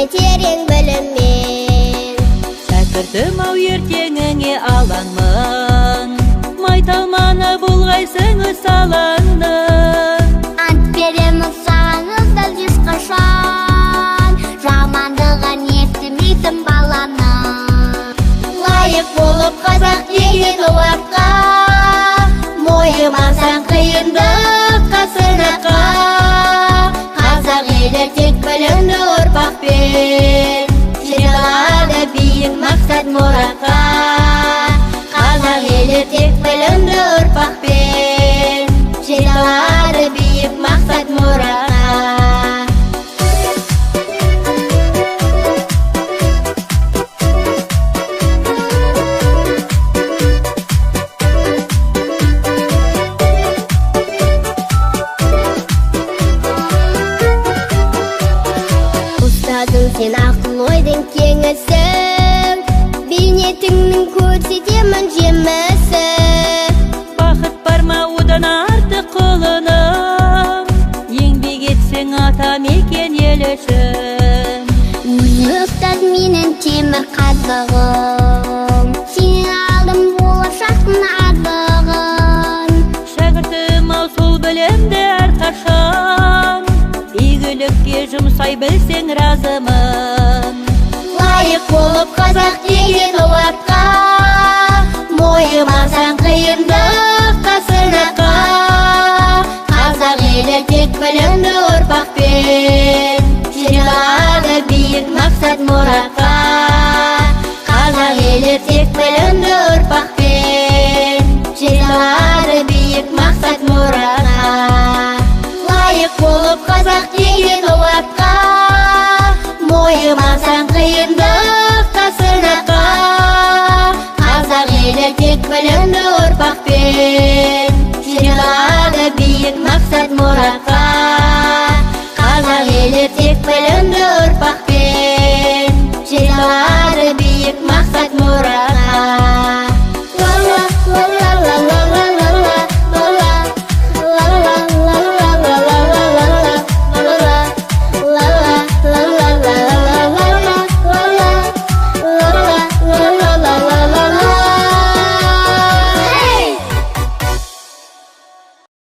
терең біліммен. Шәкіртім ау ертеңіңе алаңмын, майталманы болғайсың өз салаңды. Ант беремін саған ыздан ешқашан, жамандығын естімейтін баланы. Лайық болып қазақ деген оларға, мойымасаң қиындыққа сынаққа. Қазақ елі тек білімді ұрпақпен, жүре алады биік мақсат мұратқа. Қазақ елі тек білімді ұрпақпен, жүре алады биік мақсат мұратқа. Сен ақыл ойдың кеңісің, бейнетіңнің көрсетемін жемісі. Бақыт бар ма одан артық құлыным, еңбек етсең атамекен ел үшін. Өзі ұстаз менің темір қазығым, сен алдым болашақтың азығын. Шәкіртім ау сол білімді әрқашан, игілікке жұмсай білсең разымын. Лайық болып қазақ деген оларға, мойымасаң қиындыққа сынаққа. Қазақ елі тек білімді ұрпақпен, жүре алады биік мақсат мұратқа. Қазақ елі тек білімді ұрпақпен, жүре алады биік мақсат мұратқа. Лайық болып қазақ деген оларға, мойымасаң қиындыққа сынаққа. Қазақ елі тек білімді